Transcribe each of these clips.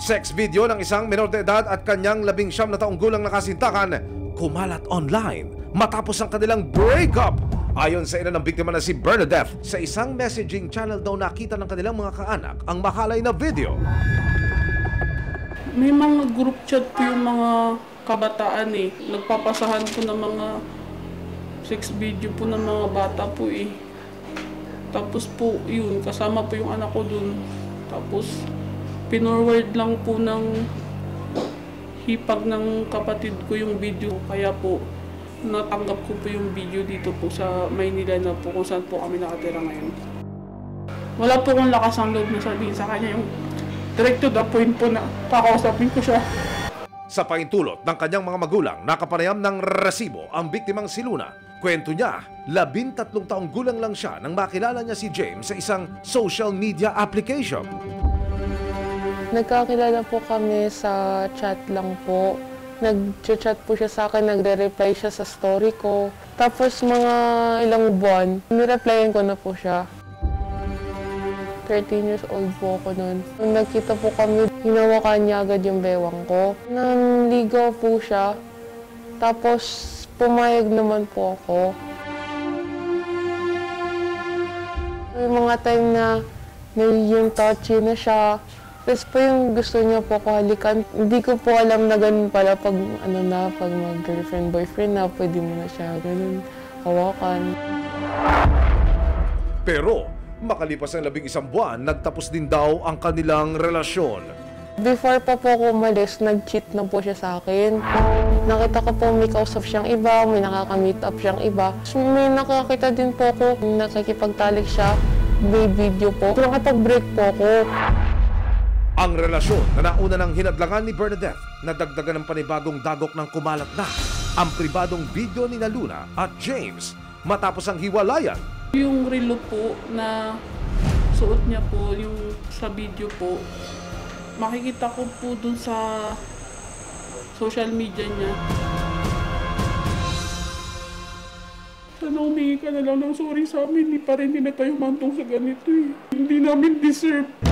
Sex video ng isang menor de edad at kanyang 19 na taong gulang na kasintakan kumalat online matapos ang kanilang breakup. Ayon sa ina ng biktima na si Bernadette, sa isang messaging channel daw nakita ng kanilang mga kaanak ang makalay na video. May mga group chat po yung mga kabataan eh. Nagpapasahan po ng mga sex video po ng mga bata po eh. Tapos po yun, kasama po yung anak ko dun. Tapos pinorward lang po ng hipag ng kapatid ko yung video. Kaya po natanggap ko po yung video dito po sa Maynila na po kung saan po kami nakatira ngayon. Wala po akong lakas ang loob na sabihin sa kanya yung direct to the point po na kakausapin ko siya. Sa paintulot ng kanyang mga magulang, nakapanayam ng resibo ang biktimang si Luna. Kwento niya, 13 taong gulang lang siya nang makilala niya si James sa isang social media application. Nagkakilala po kami sa chat lang po. Nag-chat po siya sa akin, nagre-reply siya sa story ko. Tapos mga ilang buwan, nireplyan ko na po siya. 13 years old po ako noon. Nung nagkita po kami, hinawakan niya agad yung bewang ko. Nanligaw po siya. Tapos pumayag naman po ako. May mga time na nagiging touchy na siya. Tapos po yung gusto niya po ko halikan. Hindi ko po alam na ganun pala pag pag mag-girlfriend, boyfriend na, pwede mo na siya ganun hawakan. Pero makalipas ang 11 buwan, nagtapos din daw ang kanilang relasyon. Before pa po ako umalis, nag-cheat na po siya sa akin. Nakita ko po may kausap siyang iba, may nakaka-meet up siyang iba. May nakakita din po ako, nakikipagtalik siya, may video po. Nakapag-break po ako. Ang relasyon na nauna ng hinadlangan ni Bernadette, nadagdagan ng panibagong dagok ng kumalat na ang pribadong video ni Luna at James matapos ang hiwalayan. Yung relo po na suot niya po, yung sa video po, makikita ko po dun sa social media niya. Sana humingi ka na lang ng sorry sa amin, hindi pa rin na tayo mantong sa ganito eh. Hindi namin deserve.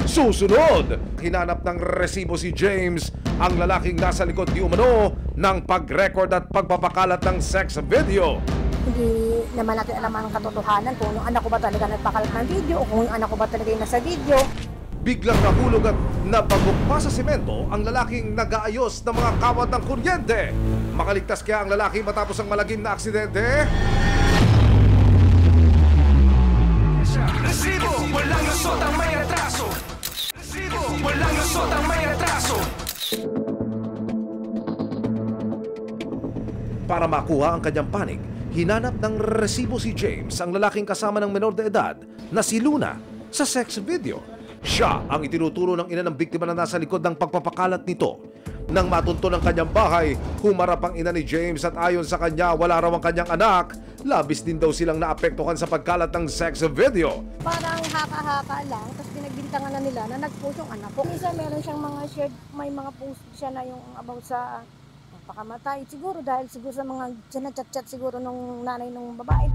Susunod, hinanap ng resibo si James, ang lalaking nasa likod di umano ng pag-record at pagpapakalat ng sex video. Hindi naman natin alam ang katotohanan kung yung anak ko ba talaga nagpakalat ng video o kung yung anak ko ba talaga yung nasa video. Biglang nahulog at nabagok pa sa semento ang lalaking nag-aayos ng mga kawat ng kuryente. Makaligtas kaya ang lalaki matapos ang malagim na aksidente? Resibo, walang lusot ang may retraso. Resibo, walang lusot ang may retraso. Para makuha ang kanyang panig, hinanap ng resibo si James, ang lalaking kasama ng menor de edad na si Luna sa sex video. Siya ang itinuturo ng ina ng biktima na nasa likod ng pagpapakalat nito. Nang matunto ng kanyang bahay, humarap ang ina ni James at ayon sa kanya, wala raw ang kanyang anak. Labis din daw silang naapektuhan sa pagkalat ng sex video. Parang haka-haka lang, tapos pinagbintangan na nila na nag-post yung anak ko. Minsan meron siyang mga shared, may mga post siya na yung about sa pakamatay. Siguro dahil siguro sa mga chat-chat siguro nung nanay nung babae.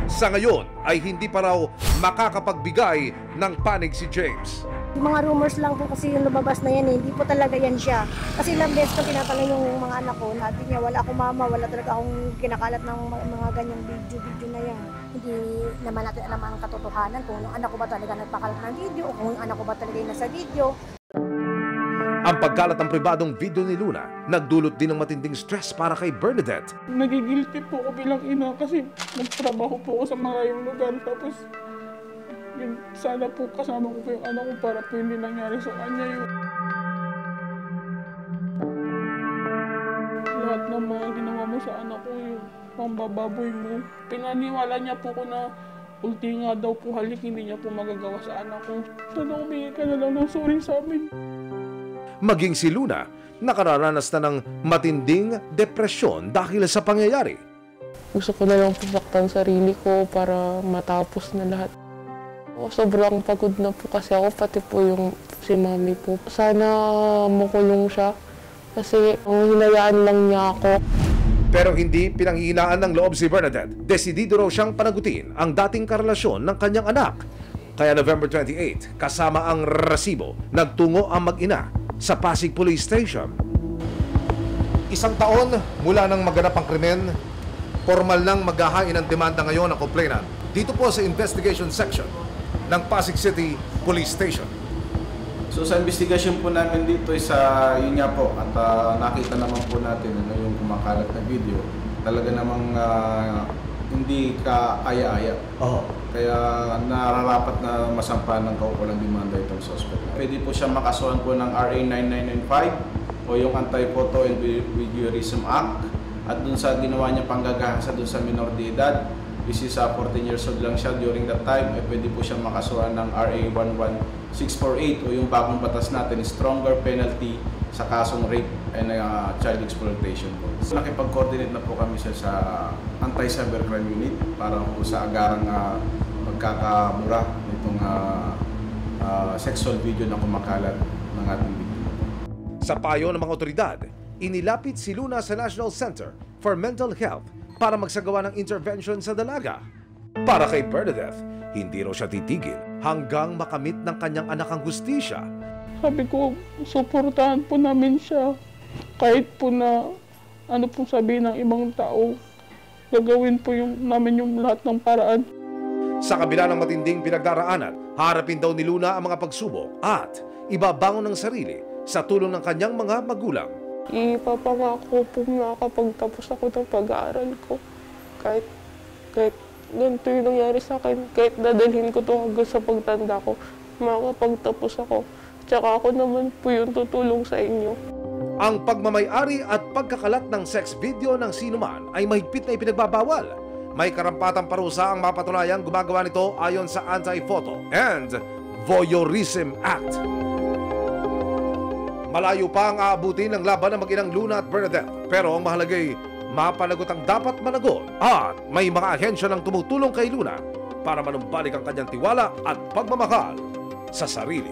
Sa ngayon ay hindi pa raw makakapagbigay ng panig si James. Yung mga rumors lang po kasi yung lumabas na yan, hindi po talaga yan siya. Kasi ilang beses ko tinatanong yung mga anak ko, natin niya, wala akong mama, wala talaga akong kinakalat ng mga ganyang video na yan. Hindi naman natin alam ang katotohanan kung yung anak ko ba talaga nagpakalat ng video o kung yung anak ko ba talaga yung nasa video. Ang pagkalat ng pribadong video ni Luna, nagdulot din ng matinding stress para kay Bernadette. Nagigilty po ako bilang ina kasi nagtrabaho po ako sa maraming lugar. Tapos yun, sana po kasama ko po yung anak ko para po hindi nangyari sa kanya yun. Lahat ng mga ginawa mo sa anak ko, yung pambababoy mo. Pinaniwala niya po ko na ulti nga daw po halik, hindi niya po magagawa sa anak ko. Sana humingi ka na lang ng sorry sa amin. Maging si Luna, nakararanas na ng matinding depresyon dahil sa pangyayari. Gusto ko na lang pasaktan sarili ko para matapos na lahat. Sobrang pagod na po kasi ako, pati po yung si mami po. Sana makulong siya kasi hinayaan lang niya ako. Pero hindi pinanghihinaan ng loob si Bernadette. Desidido raw siyang panagutin ang dating karelasyon ng kanyang anak. Kaya November 28, kasama ang resibo, nagtungo ang mag-ina sa Pasig Police Station. Isang taon mula nang maganap ang krimen, formal nang maghahain ng demanda ngayon ang complainant dito po sa investigation section ng Pasig City Police Station. So sa investigation po namin dito is yun nga po at nakita naman po natin yung kumakalat na video. Talaga namang hindi ka aya-aya. Kaya nararapat na masampa ng kaukulang demanda itong suspect. Pwede po siya makasuhan po ng RA 9995 o yung Anti-Photo and Voyeurism Act. At dun sa ginawa niya panggagahasa dun sa minor de edad, which is 14 years old lang siya during that time, pwede po siya makasuhan ng RA 11648 o yung bagong batas natin, stronger penalty sa kasong rape and child exploitation po. So, nakipag-coordinate na po kami siya sa Anti-Cybercrime Unit para po sa agarang pagkakamura nitong sexual video na kumakalat ng ating biktima. Sa payo ng mga otoridad, inilapit si Luna sa National Center for Mental Health para magsagawa ng intervention sa dalaga. Para kay Bernadette, hindi raw siya titigil hanggang makamit ng kanyang anak ang hustisya. Sabi ko, suportahan po namin siya. Kahit po na ano pong sabihin ng ibang tao, gagawin po namin yung lahat ng paraan. Sa kabila ng matinding pinagdaraanan, harapin daw ni Luna ang mga pagsubok at ibabangon ng sarili sa tulong ng kanyang mga magulang. Ipapangako po na kapag tapos ako ng pag-aaral ko, kahit ganito yung nangyari sa akin, kahit dadalhin ko to hanggang sa pagtanda ko, makakapagtapos ako. Tsaka ako naman po yung tutulong sa inyo. Ang pagmamay-ari at pagkakalat ng sex video ng sinuman ay mahigpit na ipinagbabawal. May karampatang parusa ang mapatunayan gumagawa nito ayon sa Anti-Photo and Voyeurism Act. Malayo pa ang aabutin ng laban ng mag-inang Luna at Bernadette, pero ang mahalagay, mapanagot ang dapat managot at may mga ahensya ng tumutulong kay Luna para manumbalik ang kanyang tiwala at pagmamahal sa sarili.